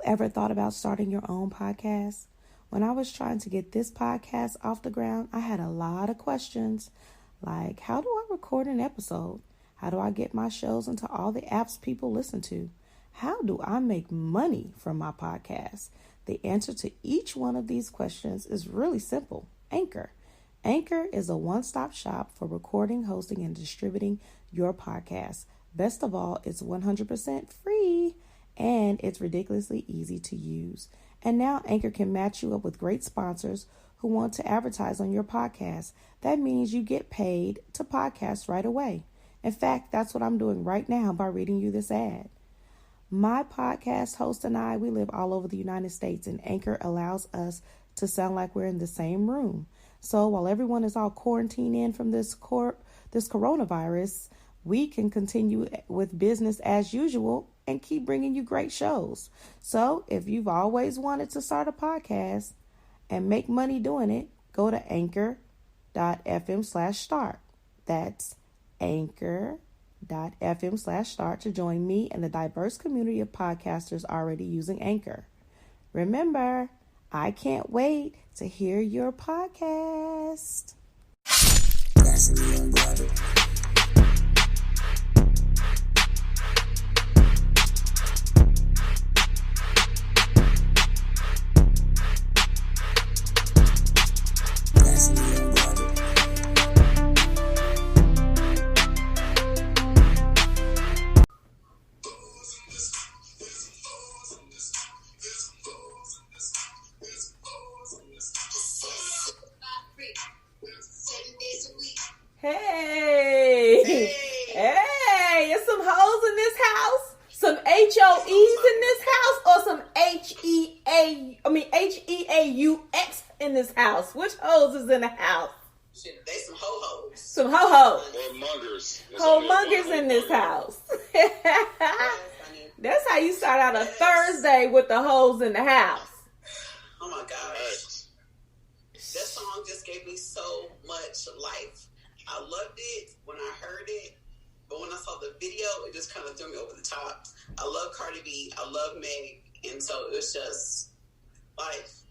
ever thought about starting your own podcast? When I was trying to get this podcast off the ground, I had a lot of questions like, how do I record an episode? How do I get my shows into all the apps people listen to? How do I make money from my podcast? The answer to each one of these questions is really simple. Anchor. Anchor is a one-stop shop for recording, hosting, and distributing your podcast. Best of all, it's 100% free and it's ridiculously easy to use. And now Anchor can match you up with great sponsors who want to advertise on your podcast. That means you get paid to podcast right away. In fact, that's what I'm doing right now by reading you this ad. My podcast host and I, we live all over the United States, and Anchor allows us to sound like we're in the same room. So while everyone is all quarantined in from this coronavirus, we can continue with business as usual and keep bringing you great shows. So if you've always wanted to start a podcast and make money doing it, go to anchor.fm/start. That's anchor.fm/start to join me and the diverse community of podcasters already using Anchor. Remember, I can't wait to hear your podcast. Hey, it's some hoes in this house, some HOEs in this house, or some HEAUX in this house. Which hoes is in the house? Shit, they some ho-hos. Some ho-hos. Ho-mongers. Ho-mongers in this house. That's how you start out a Thursday with the hoes in the house. Oh my gosh. That song just gave me so much life. I loved it when I heard it, but when I saw the video, it just kind of threw me over the top. I love Cardi B, I love Meg, and so it was just life.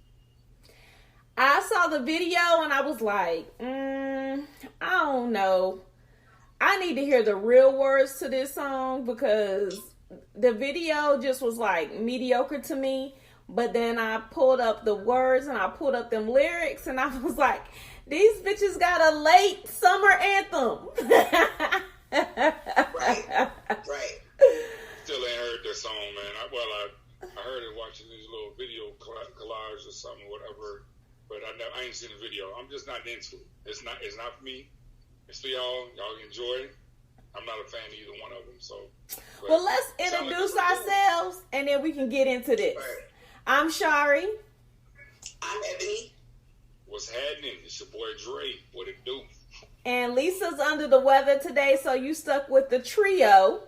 I saw the video and I was like, I don't know. I need to hear the real words to this song because the video just was like mediocre to me. But then I pulled up the words and I pulled up them lyrics and I was like, these bitches got a late summer anthem. Right. Still ain't heard that song, man. I heard it watching these little video collage or something, whatever. But I ain't seen the video. I'm just not into it. It's not for me. It's for y'all. Y'all enjoy it. I'm not a fan of either one of them. So, well, let's introduce ourselves and then we can get into this. Right. I'm Shari. I'm Ebony. What's happening? It's your boy Dre. What it do? And Lisa's under the weather today, so you stuck with the trio.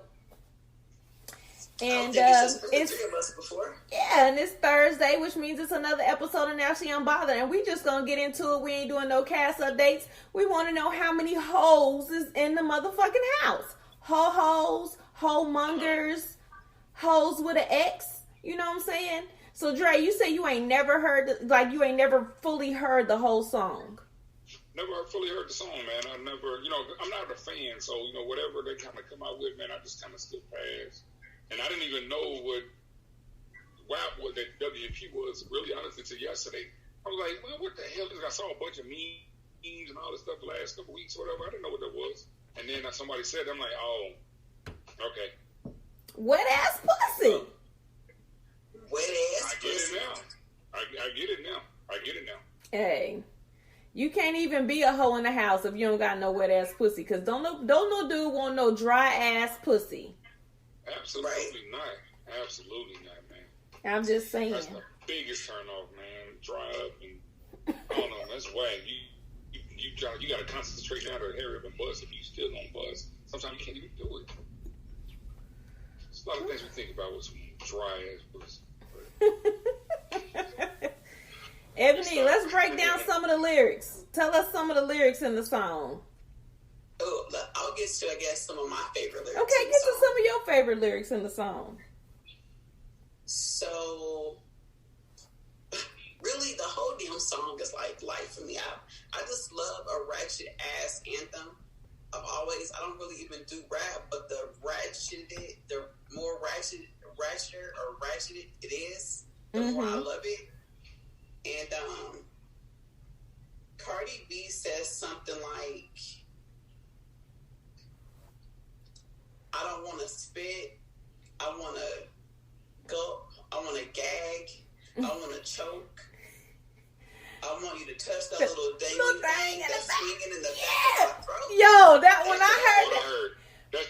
And it's three of us before. Yeah, and it's Thursday, which means it's another episode of Now She Unbothered. And we just gonna get into it. We ain't doing no cast updates. We want to know how many hoes is in the motherfucking house. Ho-hos, ho-mongers, hoes with an X. You know what I'm saying? So, Dre, you say you ain't never fully heard the whole song. Never fully heard the song, man. I'm not a fan, so, whatever they kind of come out with, man, I just kind of skip past. And I didn't even know what that WP was, really, honestly, until yesterday. I was like, well, what the hell is this? I saw a bunch of memes and all this stuff the last couple weeks or whatever. I didn't know what that was. And then somebody said, I'm like, oh, okay. Wet ass pussy. Wet ass pussy. I get it now. Hey, you can't even be a hoe in the house if you don't got no wet ass pussy. Cause don't no dude want no dry ass pussy. Absolutely not. Absolutely not, man. I'm just saying. That's the biggest turn off, man. Dry up and I don't know. That's whack. You got to concentrate now to hurry up and buzz if you still gonna buzz. Sometimes you can't even do it. There's a lot of things we think about with some dry ass pussy. Ebony, let's break down some of the lyrics. Tell us some of the lyrics in the song. Oh, I'll get to, I guess, some of my favorite lyrics. Okay, get to some of your favorite lyrics in the song. So, like life for me. I just love a ratchet ass anthem. I don't really even do rap, but the more ratchet it is, the more I love it. And Cardi B says something like, I don't want to spit, I want to gulp, I want to gag, I want to choke. I want you to touch that little thing that's swinging in the back of my throat. Yo, when I heard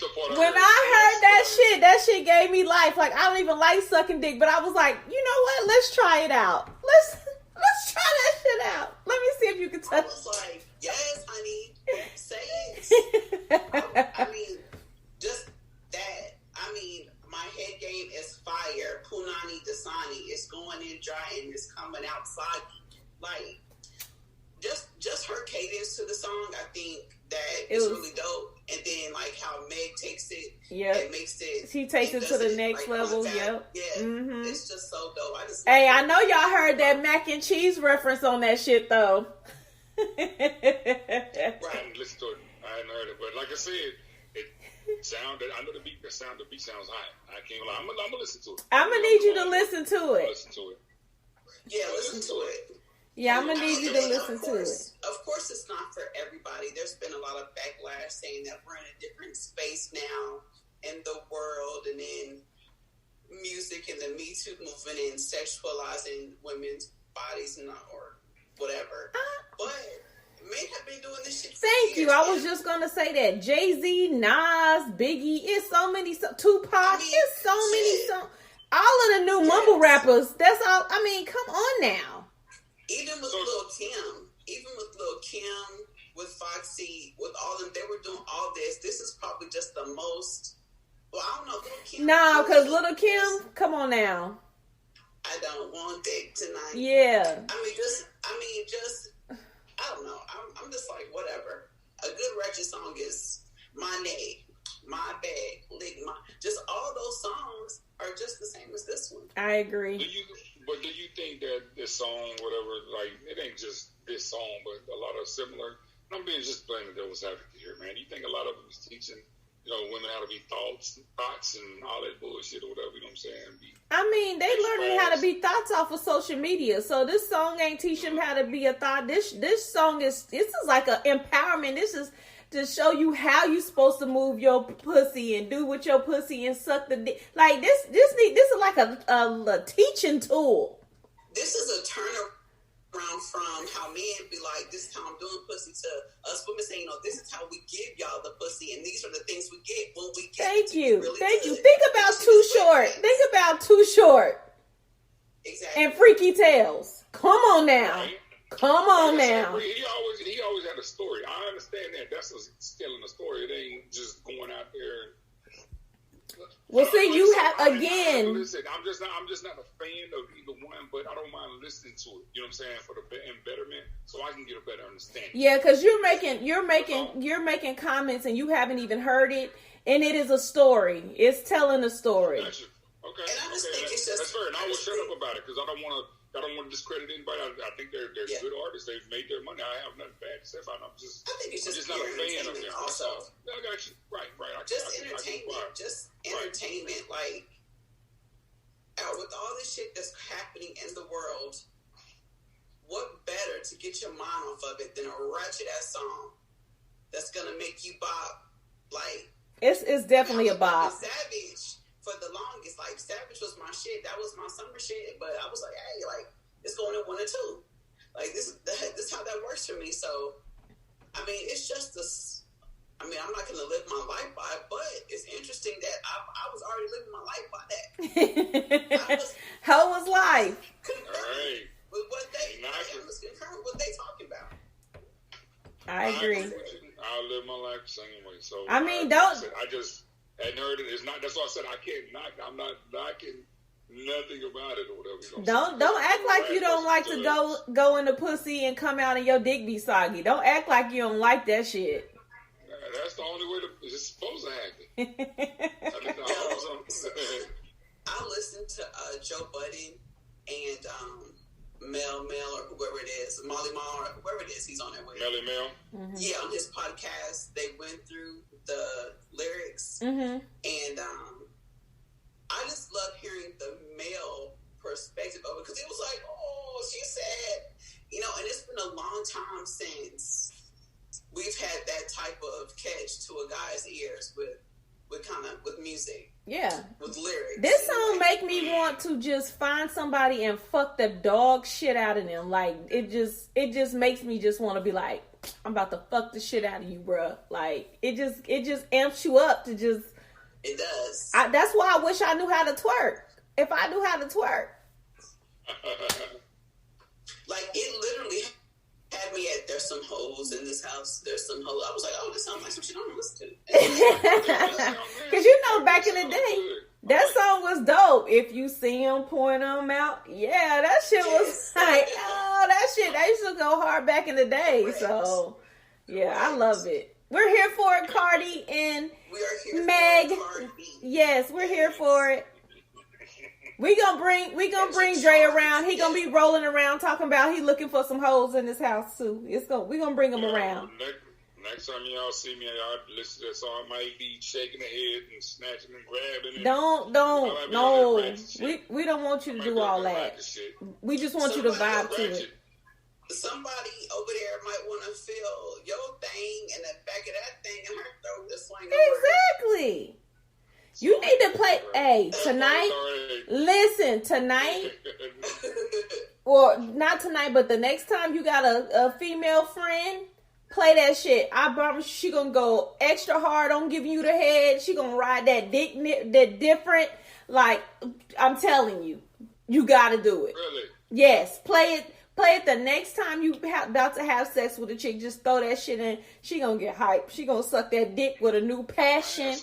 that shit gave me life. Like, I don't even like sucking dick, but I was like, you know what? Let's try it out. Let's try that shit out. Let me see if you can touch. I was like, yes, honey, say it. I mean, just that. I mean, my head game is fire. Punani Dasani. It's going in dry and it's coming outside. Like, just her cadence to the song, I think that is really dope. And then, like, how Meg takes it and makes it. She takes it to the next level, Yeah. It's just so dope. I know y'all heard that mac and cheese reference on that shit, though. Right. I didn't listen to it. I hadn't heard it. But like I said, it sounded, I know the beat sounds hot. I can't lie. I'm going to listen to it. I'm going to need you to listen to it. Listen to it. Yeah, listen to it. Yeah, I'm going to need you to listen to it. Of course, it's not for everybody. There's been a lot of backlash saying that we're in a different space now in the world and in music and the Me Too movement and sexualizing women's bodies or whatever. But men have been doing this shit for Thank years. you. I was just going to say that. Jay-Z, Nas, Biggie, it's so many, Tupac, it's so many songs. All of the new mumble rappers, that's all. I mean, come on now. Even with Lil Kim, with Foxy, with all them, they were doing all this. This is probably just the most. Well, I don't know, Lil Kim. No, because Little Kim, come on now. I don't want it tonight. Yeah. I don't know. I'm just like, whatever. A good ratchet song is My Name, My Bag, Lick My. Just all those songs are just the same as this one. I agree. But do you think that this song, whatever, like, it ain't just this song, but a lot of similar, I'm being just playing the devil's advocate here, man. Do you think a lot of them is teaching, women how to be thoughts and all that bullshit or whatever, you know what I'm saying? I mean, they learning how to be thoughts off of social media. So this song ain't teaching them how to be a thought. This song is like a empowerment. This is to show you how you supposed to move your pussy and do with your pussy and suck the dick. Like this is like a teaching tool. This is a turnaround from how men be like, this is how I'm doing pussy, to us women saying, this is how we give y'all the pussy, and these are the things we get when we get. Thank you. Really Thank good. you. Think about Too Short. Think about Too Short. Exactly. And Freaky Tales. Come on now. Right. Come on now. He always had a story. I understand that. That's telling a story. It ain't just going out there. Well, see, you have again. Listen, I'm just not a fan of either one, but I don't mind listening to it. You know what I'm saying, for the betterment, so I can get a better understanding. Yeah, because you're making comments and you haven't even heard it, and it is a story. It's telling a story. Gotcha. Okay. And I just think it's just that's fair. And I will shut up about it because I don't want to discredit anybody. I think they're good artists. They've made their money. I have nothing bad to say about them. I think it's just not a fan of them. Also, I got you. Right. Entertainment. Like, with all this shit that's happening in the world, what better to get your mind off of it than a ratchet ass song that's gonna make you bop? Like, it's definitely a bop. Savage. For the longest, like, Savage was my shit. That was my summer shit. But I was like, hey, like, it's going in 1 or 2. Like, this is how that works for me. So, I mean, it's just this. I mean, I'm not going to live my life by it, but it's interesting that I was already living my life by that. How was life? Concurrent with what they talking about. I agree. I'll live my life the same way. So, I mean, I just hadn't heard it. It's not. That's why I said I can't knock. I'm not knocking nothing about it or whatever. Don't act like you don't like to go in the pussy and come out and your dick be soggy. Don't act like you don't like that shit. That's the only way it's supposed to happen. I listened to Joe Budden and Mel, or whoever it is, Molly Mall, or whoever it is, he's on there with. Melly Mel? Mm-hmm. Yeah, on his podcast, they went through the lyrics, and I just love hearing the male perspective of it, because it was like, oh, she said, and it's been a long time since we've had that type of catch to a guy's ears with music. Yeah. With lyrics. This song make me want to just find somebody and fuck the dog shit out of them. Like, it just makes me just want to be like, I'm about to fuck the shit out of you, bruh. Like, it just amps you up to just... It does. That's why I wish I knew how to twerk. If I knew how to twerk. Like, it literally had me at, there's some hoes in this house. There's some hoes. I was like, oh, this sounds like some shit I don't listen to. Because back in the day, that song was dope. If you see them, point them out. Yeah, that shit was like, that used to go hard back in the day. Correct. So, yeah, correct. I love it. We're here for it, Cardi and we are here Meg. For it, yes, we're here for it. We gonna bring Dre around. He gonna be rolling around talking about he looking for some hoes in his house too. We gonna bring him around. Next time y'all see me, y'all listen to that song. I might be shaking the head and snatching and grabbing. No. We don't want you to do all that. We just want you to vibe to it. Somebody over there might want to feel your thing and the back of that thing in her throat to swing exactly. Over. You need to play, hey, tonight, listen, tonight, or not tonight, but the next time you got a female friend, play that shit. I promise she gonna go extra hard on giving you the head. She gonna ride that dick, that different, like, I'm telling you, you gotta do it. Really? Yes, play it the next time you about to have sex with a chick. Just throw that shit in. She gonna get hyped. She gonna suck that dick with a new passion.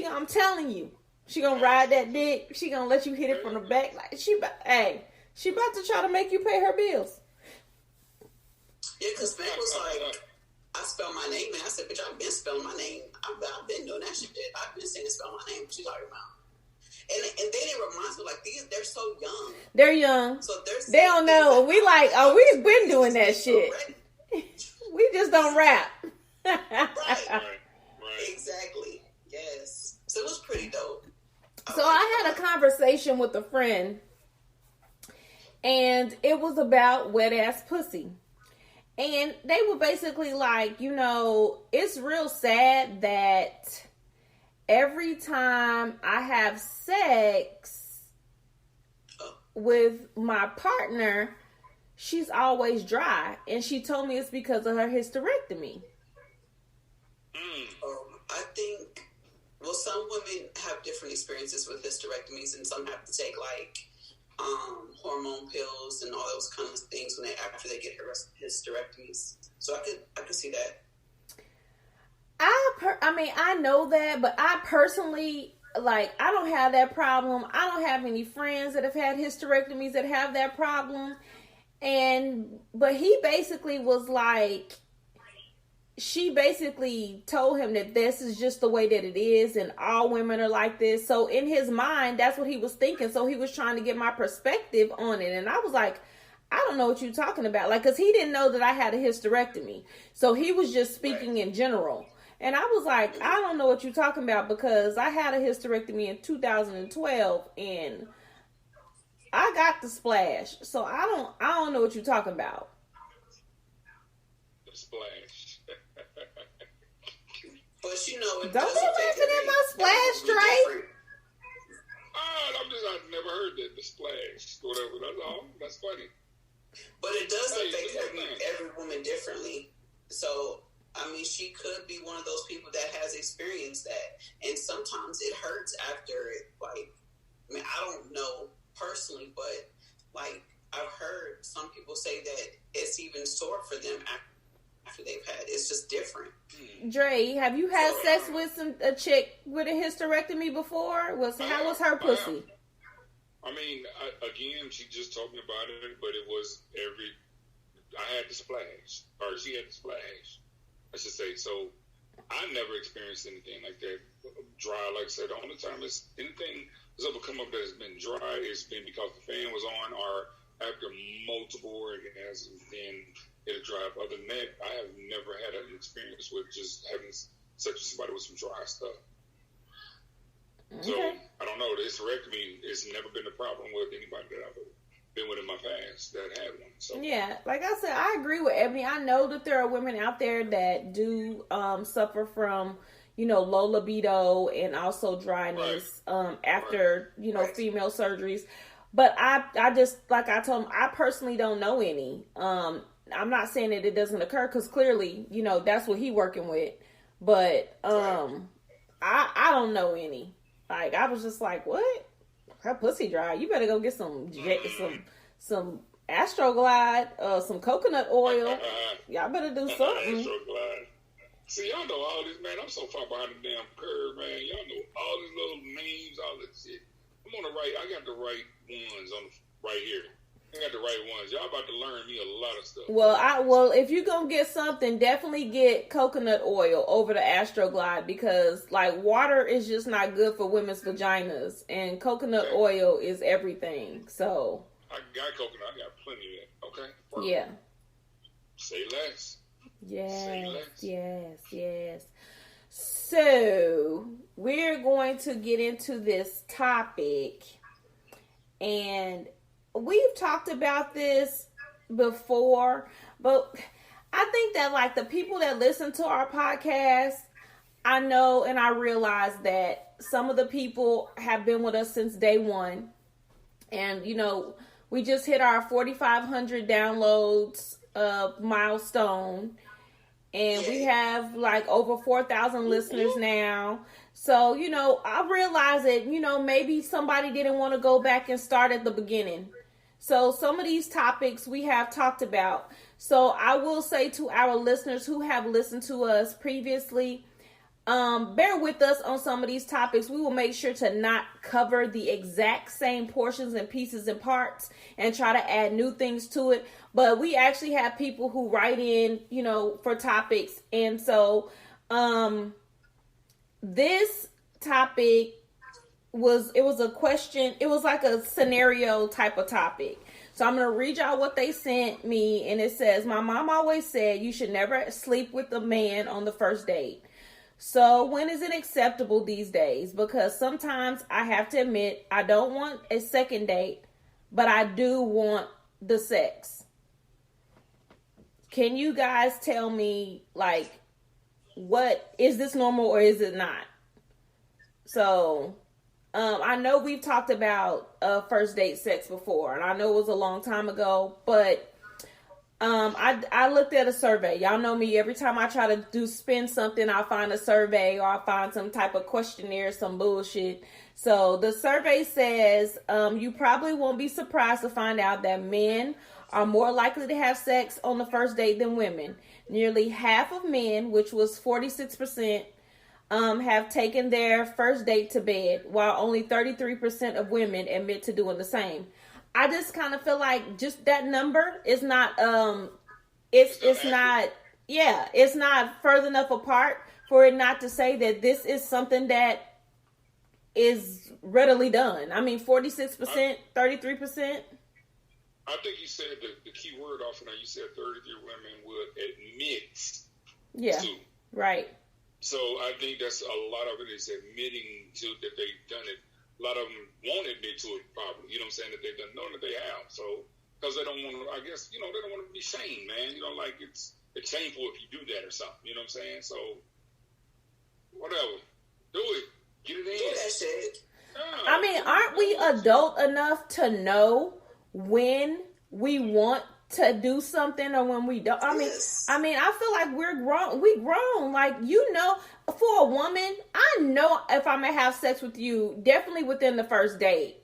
I'm telling you, she gonna ride that dick. She gonna let you hit it from the back. Like she about to try to make you pay her bills. Yeah, because Meg was like, I spelled my name, and I said, bitch, I've been spelling my name. I've been doing that shit. I've been saying spell my name. What you talking about? And then it reminds me, like, they're so young. They're young. So they don't know. We like, we've been doing that shit. We just don't rap. Right. Exactly. Yes. So it was pretty dope. So I had a conversation with a friend, and it was about wet ass pussy. And they were basically like, it's real sad that every time I have sex with my partner, she's always dry. And she told me it's because of her hysterectomy. I think, some women have different experiences with hysterectomies, and some have to take hormone pills and all those kind of things after they get hysterectomies. So I could see that. I know that, but I personally, I don't have that problem. I don't have any friends that have had hysterectomies that have that problem. But he basically was like, she basically told him that this is just the way that it is and all women are like this. So in his mind, that's what he was thinking. So he was trying to get my perspective on it. And I was like, I don't know what you're talking about. Because he didn't know that I had a hysterectomy. So he was just speaking in general. And I was like, I don't know what you're talking about, because I had a hysterectomy in 2012 and I got the splash. So I don't know what you're talking about. The splash. But it don't be laughing at my splash, Dre. I've never heard that, the splash, whatever. That's all. That's funny. But it does affect every woman differently. So, she could be one of those people that has experienced that. And sometimes it hurts after it. I don't know personally, but, I've heard some people say that it's even sore for them after they've had. It's just different. Dre, have you had sex with a chick with a hysterectomy before? How was her pussy? Again, she just told me about it, but it was I had the splash, or she had the splash, I should say. So I never experienced anything like that dry. Like I said, the only time anything has ever come up that has been dry, it's been because the fan was on, or after multiple orgasms, then it'll dry up. Other than that, I have never had an experience with just having sex with somebody with some dry stuff. Okay. So, I don't know. The hysterectomy has never been a problem with anybody that I've been with in my past that had one. So. Yeah, like I said, I agree with Ebony. I know that there are women out there that do suffer from, low libido and also dryness after, female surgeries. But I just, like I told him, I personally don't know any. I'm not saying that it doesn't occur because clearly, that's what he working with. But I don't know any. Like, I was just like, what? Her pussy dry. You better go get some Astroglide, some coconut oil. Y'all better do something. Astroglide. See, y'all know all this, man. I'm so far behind the damn curve, man. Y'all know all these little names, all this shit. I got the right ones right here. I got the right ones. Y'all about to learn me a lot of stuff. Well, if you gonna get something, definitely get coconut oil over the Astroglide because, like, water is just not good for women's vaginas, and coconut oil is everything. So I got coconut. I got plenty of that. Okay. Perfect. Yeah. Say less. Yes. So we're going to get into this topic, and we've talked about this before, but I think that, like, the people that listen to our podcast, I know and I realize that some of the people have been with us since day one. And, we just hit our 4,500 downloads milestone. And we have, like, over 4,000 listeners now. So, I realize that, maybe somebody didn't want to go back and start at the beginning. So some of these topics we have talked about. So I will say to our listeners who have listened to us previously, bear with us on some of these topics. We will make sure to not cover the exact same portions and pieces and parts and try to add new things to it. But we actually have people who write in, for topics. And so this topic was a question. It was like a scenario type of topic. So I'm going to read y'all what they sent me. And it says, my mom always said you should never sleep with a man on the first date. So when is it acceptable these days? Because sometimes I have to admit, I don't want a second date, but I do want the sex. Can you guys tell me, like, what is this normal or is it not? So I know we've talked about first date sex before, and I know it was a long time ago, but I looked at a survey. Y'all know me. Every time I try to spin something, I'll find a survey or I'll find some type of questionnaire, some bullshit. So the survey says you probably won't be surprised to find out that men are more likely to have sex on the first date than women. Nearly half of men, which was 46%, have taken their first date to bed, while only 33% of women admit to doing the same. I just kind of feel like just that number is not, it's not further enough apart for it not to say that this is something that is readily done. I mean, 46%, 33%. I think you said the key word off, and you said 33 women would admit to. Right. So I think that's a lot of it is admitting to that they've done it. A lot of them won't admit to it, probably. You know what I'm saying? That they've done, knowing that they have. So, because they don't want to, I guess, they don't want to be shamed, man. Like it's shameful if you do that or something. You know what I'm saying? So, whatever. Do it. Get it in. Do that shit. I mean, aren't we adult enough to know when we want to do something or when we don't? I mean, I feel like we're grown. We grown. Like, for a woman, I know if I'm going to have sex with you, definitely within the first date.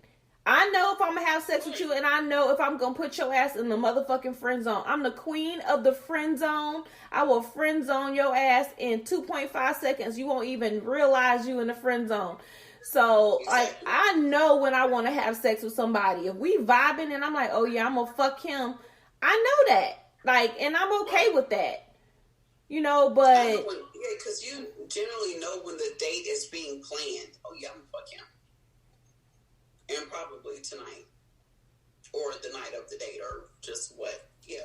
I know if I'm going to have sex with you, and I know if I'm going to put your ass in the motherfucking friend zone. I'm the queen of the friend zone. I will friend zone your ass in 2.5 seconds. You won't even realize you in the friend zone. So, like, I know when I want to have sex with somebody. If we vibing and I'm like, oh yeah, I'm going to fuck him, I know that. Like, and I'm okay with that. But... because you generally know when the date is being planned. Oh yeah, I'm going to fuck him. And probably tonight. or the night of the date, or just what. Yeah.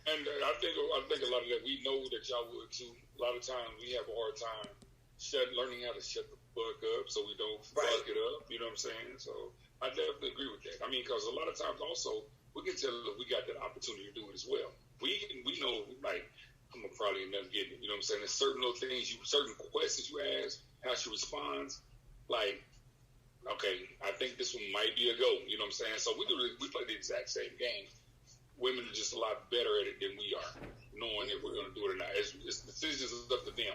And I think a lot of that, we know that y'all would too. A lot of times we have a hard time learning how to shut the fuck up so we don't fuck it up. You know what I'm saying? So I definitely agree with that. I mean, because a lot of times also we can tell if we got that opportunity to do it as well. We know, like, I'm gonna probably end up getting it. You know what I'm saying? There's certain little things, certain questions you ask, how she responds. Like, okay, I think this one might be a go. You know what I'm saying? So we play the exact same game. Women are just a lot better at it than we are, knowing if we're gonna do it or not. It's decisions up to them.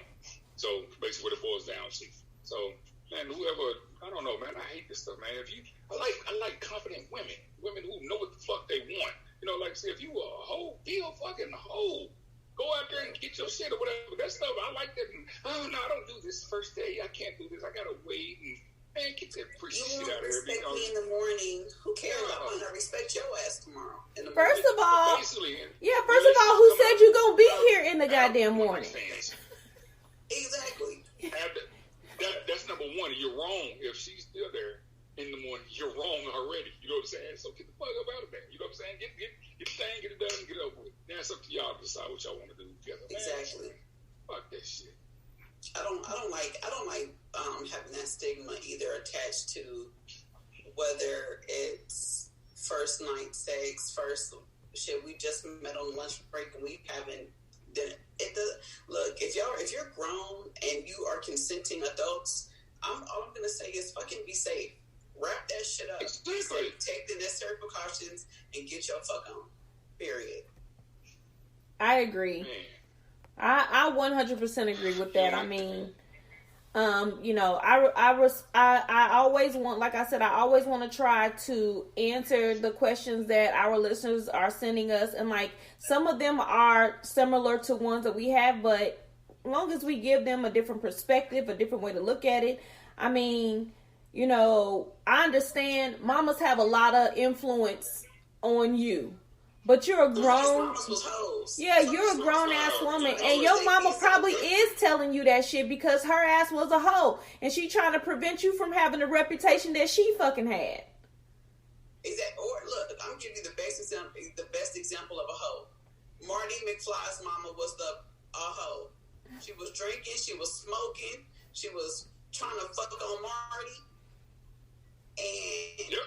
So basically, what it boils down to. So, man, whoever, I don't know, man. I hate this stuff, man. I like confident women who know what the fuck they want. You know, like say, if you a hoe, be a fucking hoe. Go out there and get your shit or whatever. That stuff, I like that. Oh no, I don't do this first day. I can't do this. I gotta wait and. Man, get that pretty shit out of here. Respect me in the morning. Who cares? I'm gonna respect your ass tomorrow. In the first morning. of all, first of all, who said you gonna be here in the goddamn morning? Exactly. That's number one. You're wrong if she's still there in the morning. You're wrong already. You know what I'm saying? So get the fuck up out of there. You know what I'm saying? Get the thing, get it done, and get it over with. Now it's up to y'all to decide what y'all want to do together. Exactly. Man, fuck that shit. I don't like having that stigma either attached to whether it's first night sex, first shit. We just met on lunch break and we haven't done it. Look, if you're grown and you are consenting adults, all I'm gonna say is fucking be safe. Wrap that shit up. Exactly. Be safe. Take the necessary precautions and get your fuck on. Period. I agree. Man. I 100% agree with that. I mean, you know, I always want, like I said, I always want to try to answer the questions that our listeners are sending us. And like, some of them are similar to ones that we have, but as long as we give them a different perspective, a different way to look at it. I mean, you know, I understand mamas have a lot of influence on you. But you're a grown, you're a grown ass woman, and your mama probably is telling you that shit because her ass was a hoe, and she trying to prevent you from having the reputation that she fucking had. Exactly. Or look, I'm gonna give you the best example of a hoe. Marty McFly's mama was a hoe. She was drinking, she was smoking, she was trying to fuck on Marty, and. Yep.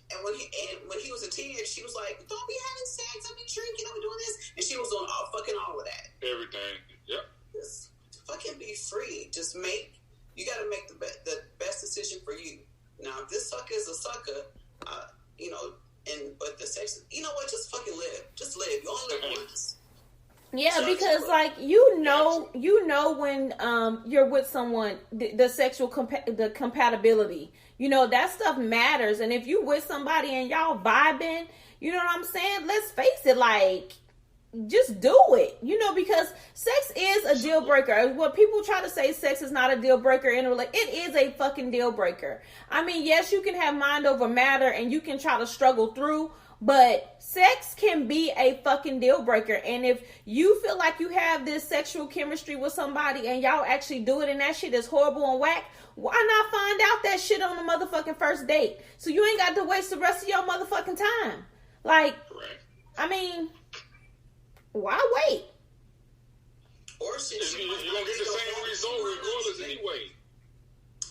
And when he was a teenager, she was like, "Don't be having sex. I'll be drinking. I'll be doing this," and she was doing all of that. Everything. Yep. Just fucking be free. You got to make the best decision for you. Now, if this sucker is a sucker, you know, but the sex, you know what? Just fucking live. Just live. You only live once. Yeah, because like you know when you're with someone, the sexual the compatibility, you know, that stuff matters. And if you with somebody and y'all vibing, you know what I'm saying? Let's face it, like, just do it, you know, because sex is a deal breaker. What people try to say sex is not a deal breaker in a relationship, it is a fucking deal breaker. I mean, yes, you can have mind over matter and you can try to struggle through, but sex can be a fucking deal breaker. And if you feel like you have this sexual chemistry with somebody and y'all actually do it and that shit is horrible and whack, why not find out that shit on the motherfucking first date? So you ain't got to waste the rest of your motherfucking time. Like, I mean, why wait? Or shit, you're going to get the same result regardless anyway.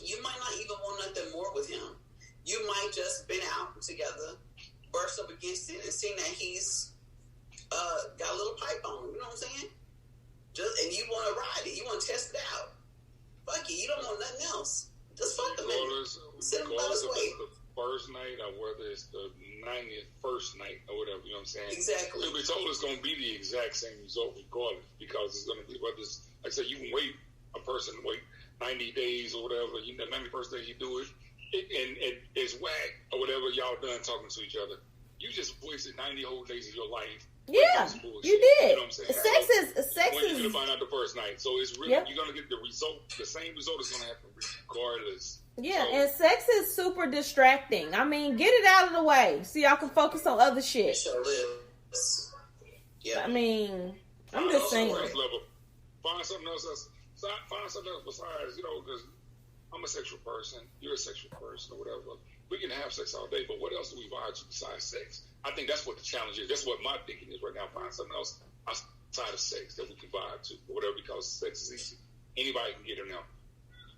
You might not even want nothing more with him. You might just been out together, burst up against it and seen that he's got a little pipe on him, you know what I'm saying? And you want to ride it, you want to test it out. Fuck it, you don't want nothing else. Just fuck the man. Send him about his way. The first night or whether it's the 90th first night or whatever, you know what I'm saying? Exactly. We're told it's going to be the exact same result regardless, because it's going to be, whether it's, like I said, you can wait, a person wait 90 days or whatever, the 91st day you do it, and it's whack or whatever, y'all done talking to each other. You just wasted 90 whole days of your life. Yeah, you did. You know what I'm saying? Sex when you're going to find out the first night. So it's really, you're going to get the result, the same result is going to happen regardless. Yeah, so, and sex is super distracting. I mean, get it out of the way so y'all can focus on other shit. Yeah. I mean, I'm just saying. Find something else besides, you know, because I'm a sexual person, you're a sexual person or whatever. We can have sex all day, but what else do we vibe to besides sex? I think that's what the challenge is. That's what my thinking is right now. Find something else outside of sex that we can vibe to, or whatever, because sex is easy. Anybody can get it now.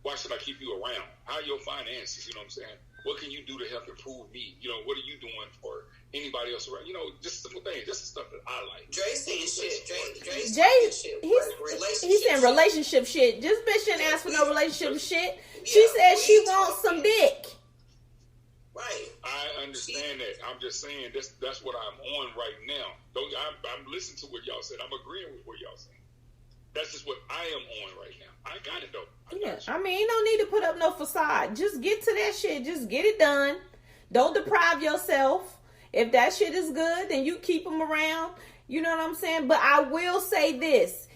Why should I keep you around? How are your finances? You know what I'm saying? What can you do to help improve me? You know, what are you doing for anybody else around? You know, just simple things. Just the stuff that I like. Dre's saying shit. Dre's he's saying relationship shit. This bitch didn't ask for no relationship shit. She said she wants some dick. Right. I understand that. I'm just saying that's what I'm on right now. I'm listening to what y'all said. I'm agreeing with what y'all saying. That's just what I am on right now. I got it though. I mean, ain't no need to put up no facade. Just get to that shit. Just get it done. Don't deprive yourself. If that shit is good, then you keep them around. You know what I'm saying? But I will say this,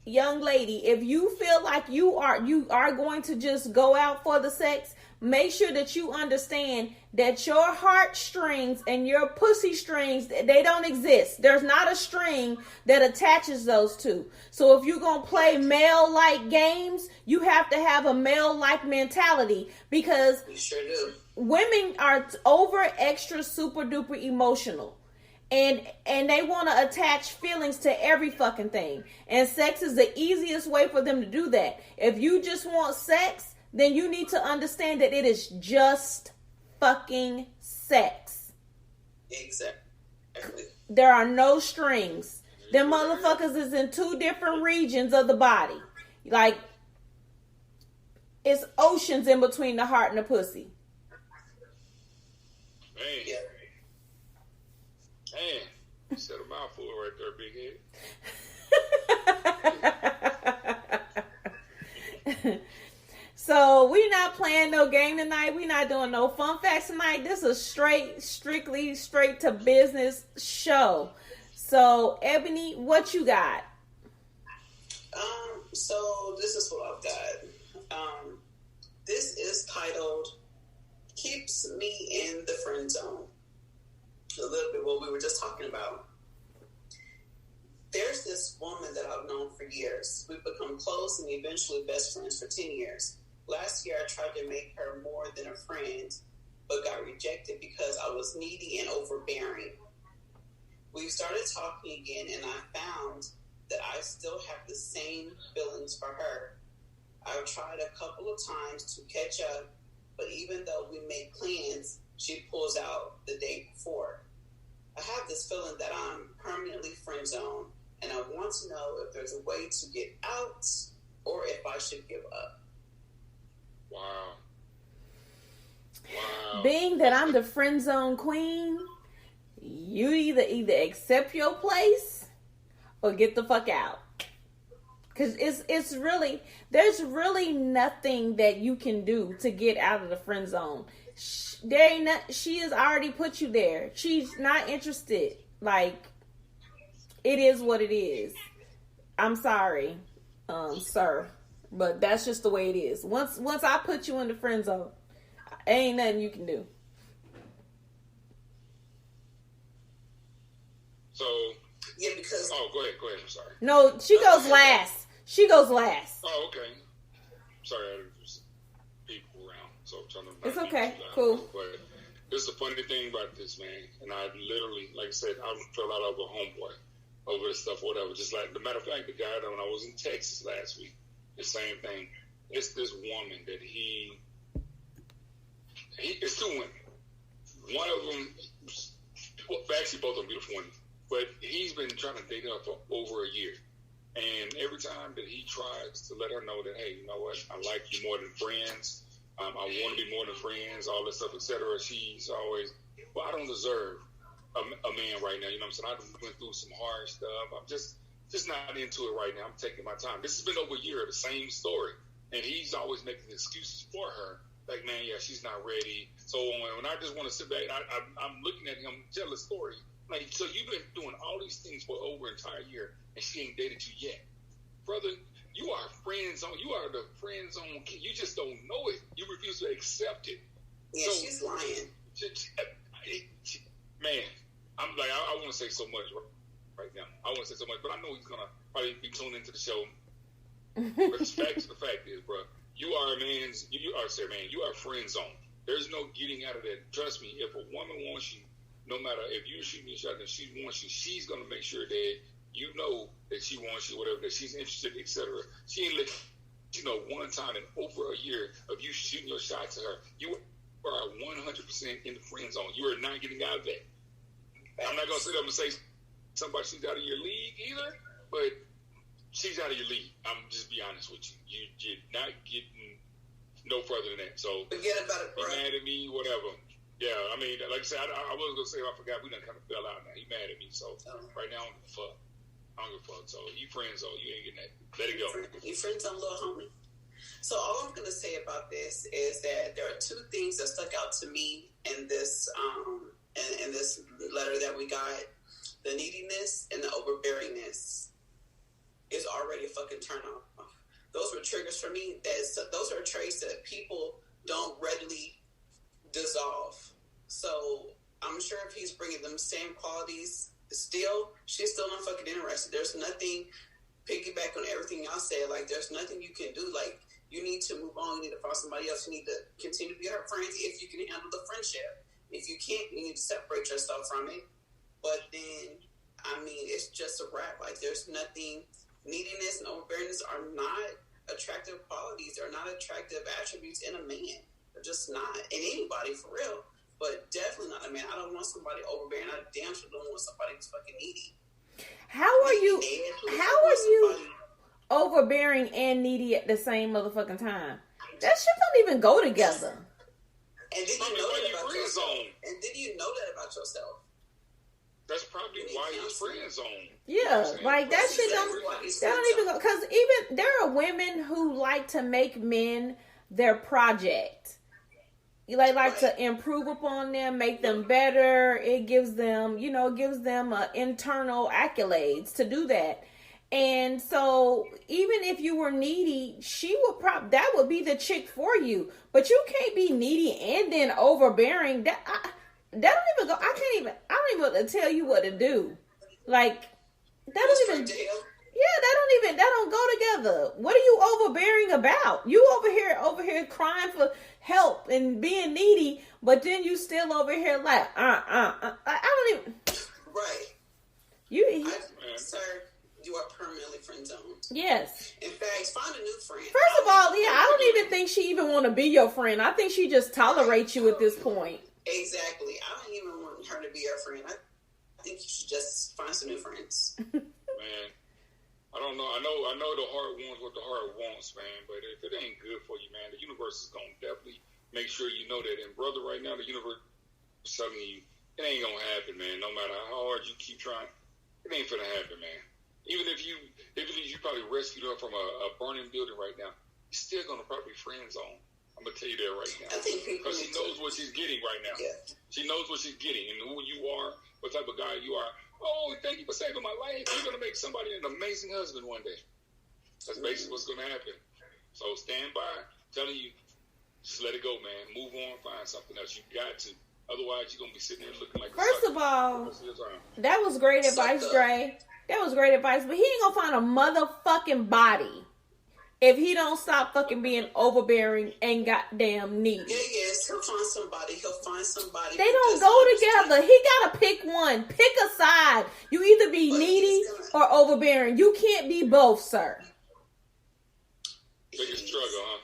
young lady, if you feel like you are going to just go out for the sex, make sure that you understand that your heartstrings and your pussy strings, they don't exist. There's not a string that attaches those two. So if you're going to play male-like games, you have to have a male-like mentality, because we sure do. Women are over extra super duper emotional. And they want to attach feelings to every fucking thing. And sex is the easiest way for them to do that. If you just want sex, then you need to understand that it is just fucking sex. Exactly. There are no strings. Them motherfuckers is in two different regions of the body. Like, it's oceans in between the heart and the pussy. Man. Yeah. Man. You said a mouthful right there, big head. So we not playing no game tonight. We not doing no fun facts tonight. This is strictly straight to business show. So Ebony, what you got? So this is what I've got. This is titled "Keeps Me in the Friend Zone." A little bit what we were just talking about. There's this woman that I've known for years. We've become close and eventually best friends for 10 years. Last year, I tried to make her more than a friend, but got rejected because I was needy and overbearing. We started talking again, and I found that I still have the same feelings for her. I've tried a couple of times to catch up, but even though we make plans, she pulls out the day before. I have this feeling that I'm permanently friend zoned, and I want to know if there's a way to get out or if I should give up. Wow. Being that I'm the friend zone queen, you either accept your place or get the fuck out. Because it's really, there's really nothing that you can do to get out of the friend zone. She has already put you there. She's not interested. Like, it is what it is. I'm sorry, sir, but that's just the way it is. Once I put you in the friend zone, ain't nothing you can do. So yeah, because go ahead. I'm sorry. No, she goes last. Oh, okay. Sorry, there's people around, so I'm trying to. It's okay. Cool. But this is the funny thing about this, man. And I literally, like I said, I fell out of a homeboy over this stuff, whatever. Just like, the matter of fact, the guy that when I was in Texas last week, the same thing. It's this woman that it's two women. One of them, well, actually both of them beautiful women, but he's been trying to date her for over a year. And every time that he tries to let her know that, hey, you know what, I like you more than friends, I want to be more than friends, all this stuff, etc., she's always, well, I don't deserve a man right now. You know what I'm saying? I went through some hard stuff. I'm just not into it right now. I'm taking my time. This has been over a year, the same story. And he's always making excuses for her. Like, man, yeah, she's not ready. So when I just want to sit back, I'm looking at him, tell a story. Like, so you've been doing all these things for over an entire year, and she ain't dated you yet. Brother, you are friend zone. You are the friend zone kid. You just don't know it. You refuse to accept it. Yeah, so, she's lying. Man, I'm like, I want to say so much right now. I want to say so much, but I know he's going to probably be tuned into the show. But the fact is, bro, you are friend zone. There's no getting out of that. Trust me, if a woman wants you, no matter if you're shooting a shot and she wants you, she's gonna make sure that you know that she wants you, whatever, that she's interested, etc. She ain't let you know one time in over a year of you shooting your shot to her. You are 100% in the friend zone. You are not getting out of that. I'm not gonna sit up and say somebody she's out of your league either, but she's out of your league. I'm just be honest with you. You're not getting no further than that. So forget about it, bro. Be mad at me, whatever. Yeah, I mean, like I said, I was gonna say I forgot we done kind of fell out now. He mad at me, so right now I don't give a fuck. I don't give a fuck. So you friends, you ain't getting that. Let it go. You friends on little homie. So all I'm gonna say about this is that there are two things that stuck out to me in this in this letter that we got. The neediness and the overbearingness is already a fucking turn off. Those were triggers for me. Those are traits that people don't readily dissolve. So I'm sure if he's bringing them same qualities, still, she's still not fucking interested. There's nothing, piggyback on everything y'all said, like there's nothing you can do. Like you need to move on. You need to find somebody else. You need to continue to be her friend if you can handle the friendship. If you can't, you need to separate yourself from it. But then, I mean, it's just a wrap. Like there's nothing. Neediness and overbearingness are not attractive qualities. They're not attractive attributes in a man. They're just not. In anybody, for real. But definitely not a man. I don't want somebody overbearing. I damn sure don't want somebody who's fucking needy. How are you overbearing and needy at the same motherfucking time? That shit don't even go together. And did you know that about yourself? And did you know that about yourself? That's probably why he's friend zone. Yeah, like that shit don't even go. Because even there are women who like to make men their project. You like to improve upon them, make them better. It gives them, internal accolades to do that. And so even if you were needy, she would that would be the chick for you. But you can't be needy and then overbearing. That don't even go. I don't even tell you what to do. Like that don't even. Yeah, that don't go together. What are you overbearing about? You over here crying for help and being needy, but then you still over here like, I don't even. Right. Sir, you are permanently friend zoned. Yes. In fact, find a new friend. First of all, I don't even think she even want to be your friend. I think she just tolerates you at this point. Exactly. I don't even want her to be your friend. I think you should just find some new friends. Man. I don't know. I know the heart wants what the heart wants, man. But if it ain't good for you, man, the universe is gonna definitely make sure you know that. And brother, right now, the universe is telling you it ain't gonna happen, man. No matter how hard you keep trying, it ain't gonna happen, man. Even if you probably rescued her from a burning building right now, you're still gonna probably friend zone. I'm gonna tell you that right now. I think because she knows what she's getting right now. Yeah. She knows what she's getting and who you are, what type of guy you are. Oh, thank you for saving my life. You're going to make somebody an amazing husband one day. That's basically what's going to happen. So stand by. I'm telling you, just let it go, man. Move on. Find something else. You got to. Otherwise, you're going to be sitting there looking like a First of all, that was great advice, Dre. That was great advice. But he ain't going to find a motherfucking body if he don't stop fucking being overbearing and goddamn needy. Yes, he'll find somebody. They don't go together. He gotta pick one. Pick a side. You either be needy or overbearing. You can't be both, sir. Pick a struggle, huh?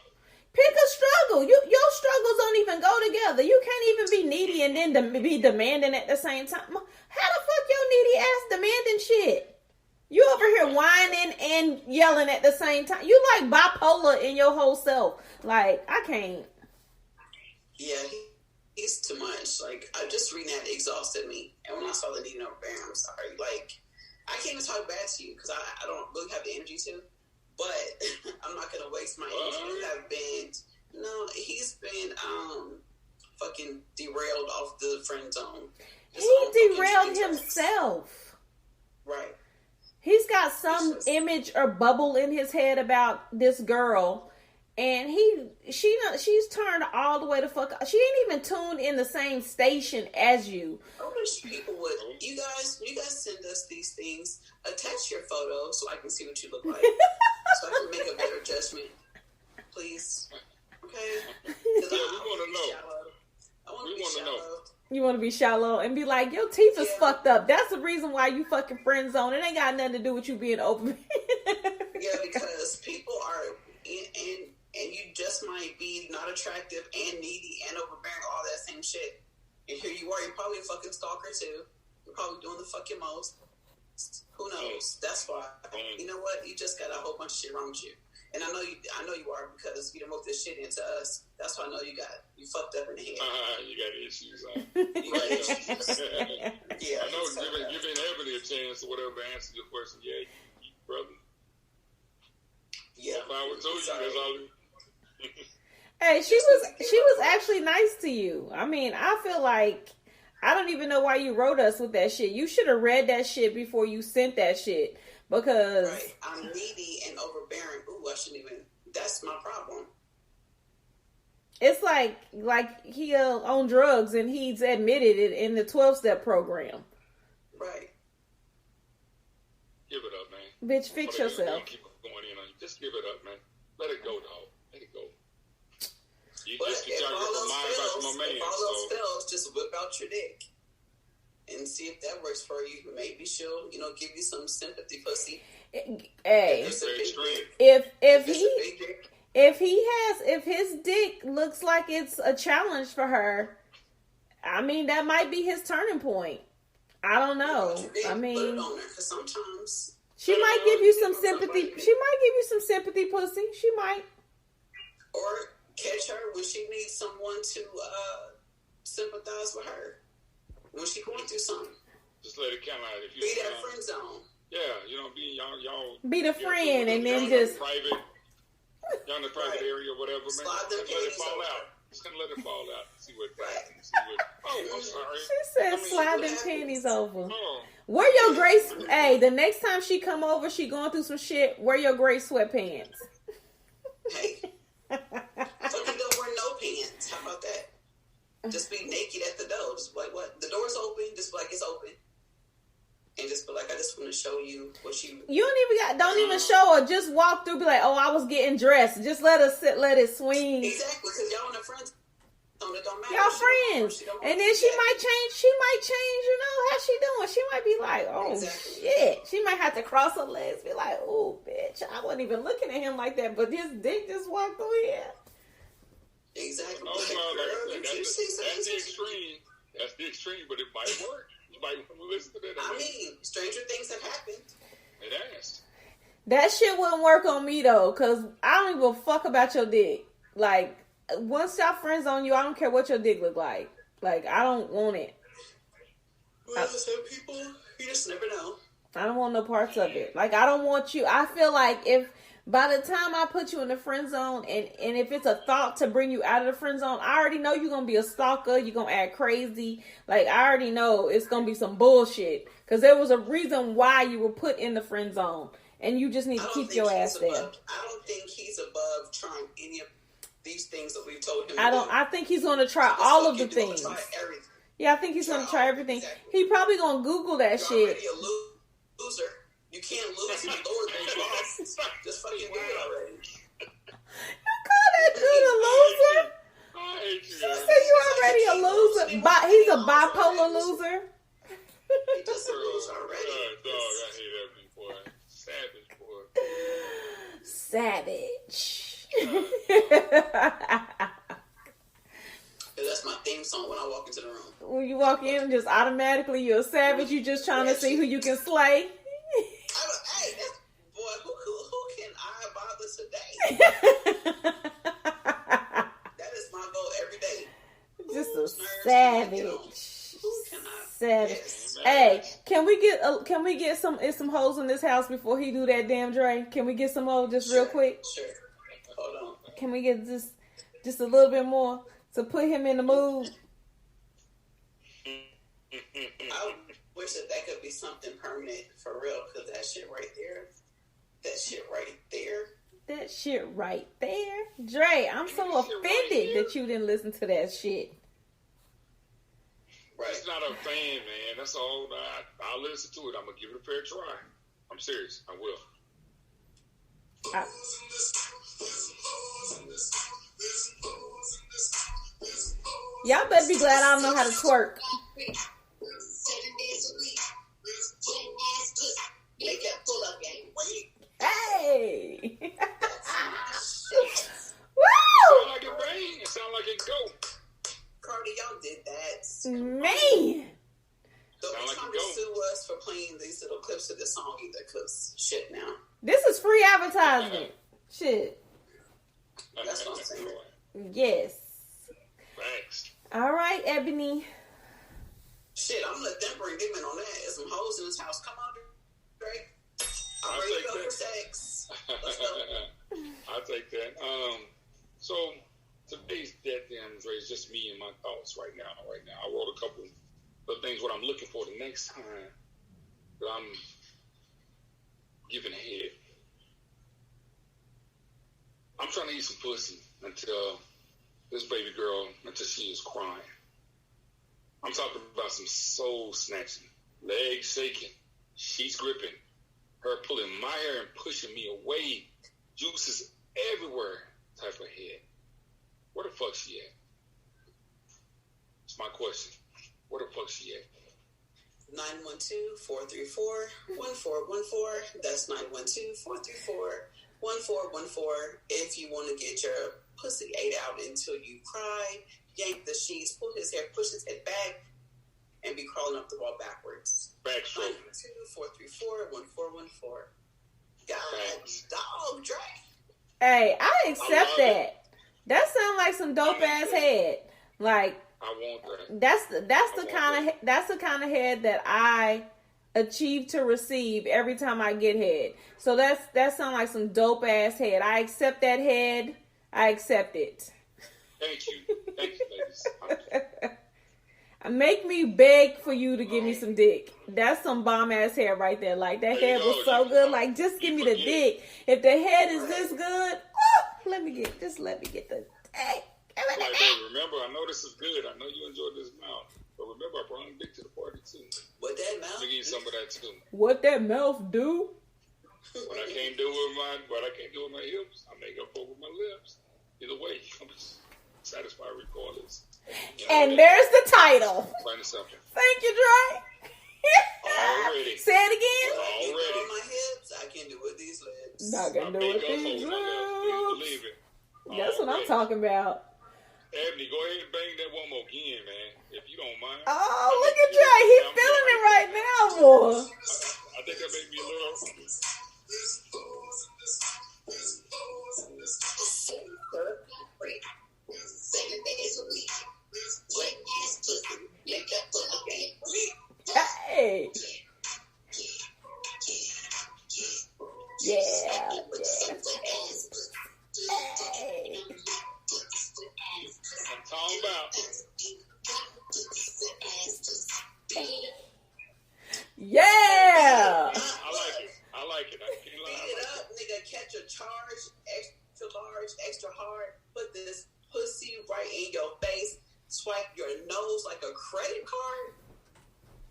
Pick a struggle. Your struggles don't even go together. You can't even be needy and then be demanding at the same time. How the fuck your needy ass demanding shit? You over here whining and yelling at the same time. You like bipolar in your whole self. Like, I can't. Yeah, he's too much. Like, I just reading that exhausted me. And when I saw the needing overbearing, I'm sorry. Like, I can't even talk bad to you because I don't really have the energy to. But I'm not going to waste my energy. He's been fucking derailed off the friend zone. He derailed himself. Right. He's got some image or bubble in his head about this girl, and she's turned all the way to fuck. She ain't even tuned in the same station as you. I wish people would. You guys send us these things. Attach your photo so I can see what you look like, so I can make a better judgment. Please, okay? Yeah, we want to know. I want to be shallow. You want to be shallow and be like, your teeth is fucked up. That's the reason why you fucking friend zone. It ain't got nothing to do with you being open. Yeah, because people are, and you just might be not attractive and needy and overbearing, all that same shit. And here you are, you're probably a fucking stalker too. You're probably doing the fucking most. Who knows? That's why. You know what? You just got a whole bunch of shit wrong with you. And I know you are, because you done wrote this shit into us. That's why I know you fucked up in the head. You got issues. You got issues. Yeah. I know. Giving Ebony a chance or whatever to answer your question. Yeah, brother. Yeah. If I would told you, that's all. Hey, she was actually nice to you. I mean, I feel like I don't even know why you wrote us with that shit. You should have read that shit before you sent that shit. Because right. I'm needy and overbearing. Ooh, I shouldn't even. That's my problem. It's like he on drugs and he's admitted it in the 12-step program. Right. Give it up, man. Bitch, fix yourself. Keep going in on you. Just give it up, man. Let it go, dog. Let it go. You but just keep trying to get the mind back from my man. If all else fails, just whip out your dick and see if that works for you. Maybe she'll, give you some sympathy, pussy. Hey, if his dick looks like it's a challenge for her, I mean, that might be his turning point. I don't know. I mean, put it on her, 'cause sometimes she might give you some sympathy. She might give you some sympathy, pussy. She might. Or catch her when she needs someone to sympathize with her when she going through something. Just let it come out. If you be that friend zone. Yeah, be y'all. Be the friend, and then just private. Y'all in the private area or whatever, man. Slide them let it fall out. Just gonna let it fall out. See what happens. Oh, I'm sorry. She said, slide them panties over. Oh. Wear your gray. Hey, the next time she come over, she going through some shit. Wear your gray sweatpants. Hey. Fucking don't wear no pants. How about that? Just be naked at the door. Just like, what? The door's open. Just like it's open. And just be like, I just want to show you what you. You don't even show her. Just walk through. Be like, oh, I was getting dressed. Just let her sit. Let it swing. Exactly, because y'all and the friends. It don't matter. Y'all friends, and then she might change. How she doing? She might be like, oh shit. She might have to cross her legs. Be like, oh bitch, I wasn't even looking at him like that, but his dick just walked through here. Exactly. No, that's the extreme. That's the extreme, but it might work. You might listen to that. I mean, stranger things have happened. It has. That shit wouldn't work on me though, cause I don't give a fuck about your dick. Like, once y'all friends on you, I don't care what your dick look like. Like, I don't want it. Well, some people, you just never know. I don't want no parts of it. Like, I don't want you. I feel like if by the time I put you in the friend zone, and if it's a thought to bring you out of the friend zone, I already know you're going to be a stalker. You're going to act crazy. Like, I already know it's going to be some bullshit. Because there was a reason why you were put in the friend zone. And you just need to keep your ass there. I don't think he's above trying any of these things that we've told him. I think he's going to try all of the things. Yeah, I think he's going to try everything. He probably going to Google that shit. You're already a loser. You can't lose in the door than you lost. Just fucking do it already. You call that dude a loser? She said you already a loser. He's a bipolar loser. He just a loser already. Dog, I hate that boy. Savage, boy. Savage. That's my theme song when I walk into the room. When you walk in, just automatically you're a savage. You just trying to see who you can slay. Hey, boy, who can I bother today? That is my goal every day. Just a savage. Who can I? Savage. Yes. Hey, can we get some hoes in this house before he do that damn Dre? Can we get some more just real quick? Sure. Hold on. Can we get just a little bit more to put him in the mood? I wish that could be something permanent for real, because that shit right there. Dre, I'm so offended that you didn't listen to that shit. Right. It's not a fan, man. That's all. I'll listen to it. I'm going to give it a fair try. I'm serious. I will. Y'all better be glad I don't know how to twerk. 7 days a week. Make that pull up game. Hey! Woo! It sound like it rain. It sound like it go. Cardi, y'all did that. Man! Don't be trying to sue us for playing these little clips of this song either, because shit now. This is free advertisement. Shit. That's what I'm saying. Yes. Thanks. All right, Ebony. Shit, I'm gonna let them bring them in on that. There's some hoes in this house. Come on, Drake. I'm ready to go for sex. Let's go. I'll take that. So today's Dead Damn Dre is just me and my thoughts right now. I wrote a couple of things what I'm looking for the next time that I'm giving head. I'm trying to eat some pussy until this baby girl, until she is crying. I'm talking about some soul snatching, legs shaking, sheets gripping, her pulling my hair and pushing me away, juices everywhere type of head. Where the fuck she at? It's my question. Where the fuck she at? 912-434-1414. That's 912-434-1414. If you want to get your pussy ate out until you cry, yank the sheets, pull his hair, push his head back, and be crawling up the wall backwards. Backstroke. 912-434-1414. God, dog, Dre. Hey, I accept that. That sounds like some dope ass head. Like, I want that. That's the kind of head that I achieve to receive every time I get head. So that sounds like some dope ass head. I accept that head. I accept it. Thank you, ladies. Make me beg for you to give me some dick. That's some bomb ass hair right there. Like that head was so good. Like just give me the dick. If the head is this good, let me get the dick. Like, baby, remember, I know this is good. I know you enjoyed this mouth. But remember, I brought dick to the party too. What that mouth? Let me give you some of that too. What that mouth do? What I can't do with my hips, I make up for with my lips. Either way, I'm satisfied regardless. And there's the title. Find something. Thank you, Dre. Already. Say it again. What I can do with my hips, I can do with these lips. Not gonna do with these lips. Believe it. That's what I'm talking about. Ebony, go ahead and bang that one more again, man. If you don't mind. Oh, look at Dre. He's feeling it right now, boy. I think that made me a little... Hey. Yeah. Hey. I'm talking about. Yeah. I like it. I can't lie. Beat it up, nigga. Catch a charge, extra large, extra hard. Put this pussy right in your face. Swipe your nose like a credit card.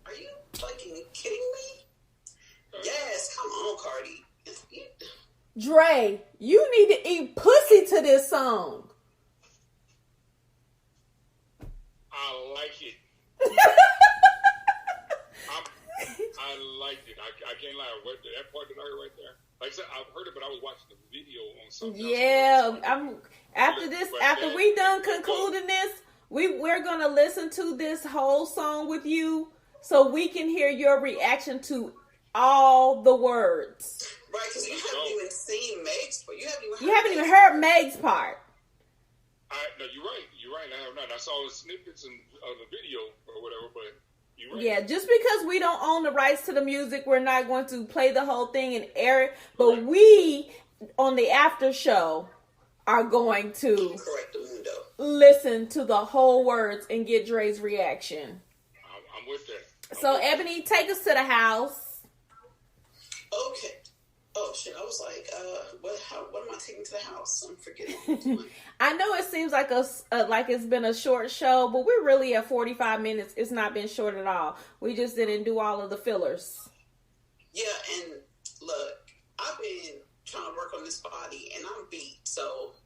Are you fucking kidding me? Yes, come on, Cardi. Dre, you need to eat pussy to this song. I like it. I liked it. I can't lie. That part that I heard right there. Like I said, I've heard it, but I was watching the video on something else. Yeah, after we done concluding this, we're gonna listen to this whole song with you so we can hear your reaction to all the words. Right, because you haven't even seen Meg's part. You haven't even heard Meg's part. No, you're right. I have not. I saw the snippets of the video or whatever, but you're right. Yeah, just because we don't own the rights to the music, we're not going to play the whole thing and air it. But we, on the after show, are going to listen to the whole words and get Dre's reaction. I'm with that. So, Ebony, take us to the house. Okay. Oh, shit. I was like, what am I taking to the house? I'm forgetting. I know it seems like it's been a short show, but we're really at 45 minutes. It's not been short at all. We just didn't do all of the fillers. Yeah, and look, I've been trying to work on this body, and I'm beat. So,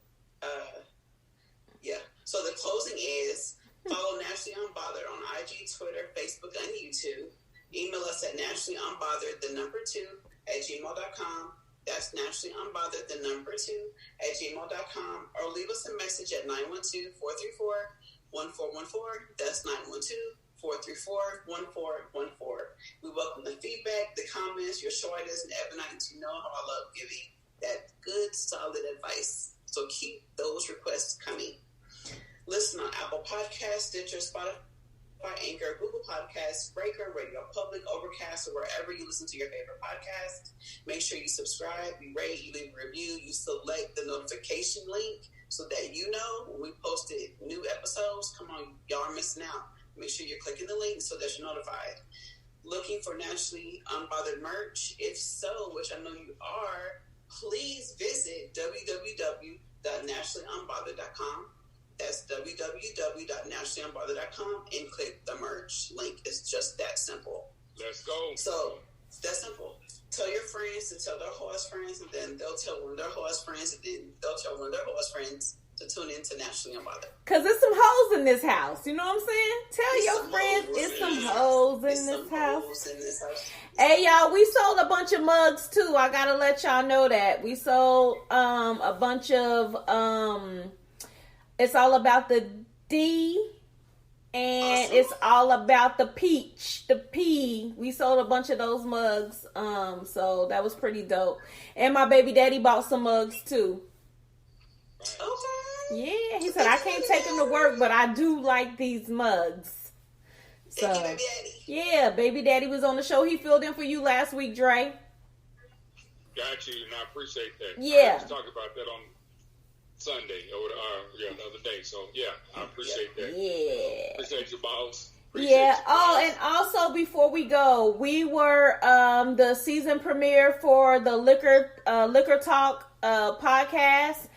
yeah. So the closing is Follow Nationally Unbothered on IG, Twitter, Facebook, and YouTube. Email us at nationallyunbothered2@gmail.com. That's nationallyunbothered2@gmail.com. Or leave us a message at 912-434-1414. That's 912-434-1414. We welcome the feedback, the comments, your show ideas, and everything to know how I love giving that good, solid advice. So keep those requests coming. Listen on Apple Podcasts, Stitcher, Spotify, Anchor, Google Podcasts, Spreaker, Radio Public, Overcast, or wherever you listen to your favorite podcast. Make sure you subscribe, you rate, you leave a review, you select the notification link so that you know when we posted new episodes. Come on, y'all are missing out. Make sure you're clicking the link so that you're notified. Looking for Nationally Unbothered merch? If so, which I know you are, please visit www.nationallyunbothered.com. That's www.nationallyunbothered.com and click the merch link. It's just that simple. Let's go. So, it's that simple. Tell your friends to tell their horse friends, and then they'll tell one of their horse friends, and then they'll tell one of their horse friends to tune in to Nationally Unbothered. Because there's some hoes in this house. You know what I'm saying? Tell your friends it's some hoes in this house. Hey, y'all, we sold a bunch of mugs, too. I got to let y'all know that. We sold a bunch of... it's all about the D, and awesome. It's all about the peach, the P. We sold a bunch of those mugs, so that was pretty dope. And my baby daddy bought some mugs too. Okay. Yeah, he said I can't take him to work, but I do like these mugs. So thank you, baby daddy. Yeah, baby daddy was on the show. He filled in for you last week, Dre. Got you, and I appreciate that. Yeah. I was talking about that on Sunday or the other day. So yeah, I appreciate that. Yeah. Appreciate you, boss. Yeah. Oh, and also before we go, we were the season premiere for the Liquor Talk podcast,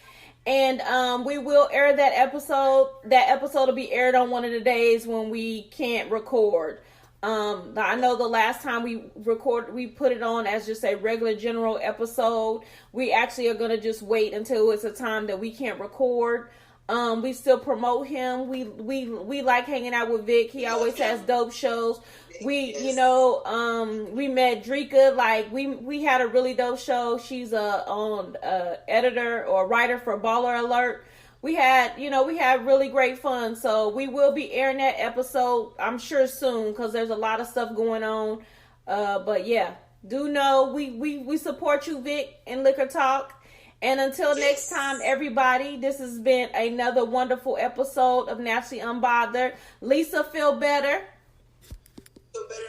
and we will air that episode. That episode will be aired on one of the days when we can't record. I know the last time we put it on as just a regular general episode. We actually are going to just wait until it's a time that we can't record. We still promote him. We like hanging out with Vic. He always has dope shows. We met Drika. Like we had a really dope show. She's a editor or writer for Baller Alert. We had really great fun. So we will be airing that episode, I'm sure, soon, because there's a lot of stuff going on. But yeah, do know we support you, Vic, and Liquor Talk. And until next time, everybody, this has been another wonderful episode of Nationally Unbothered. Lisa, feel better. Feel better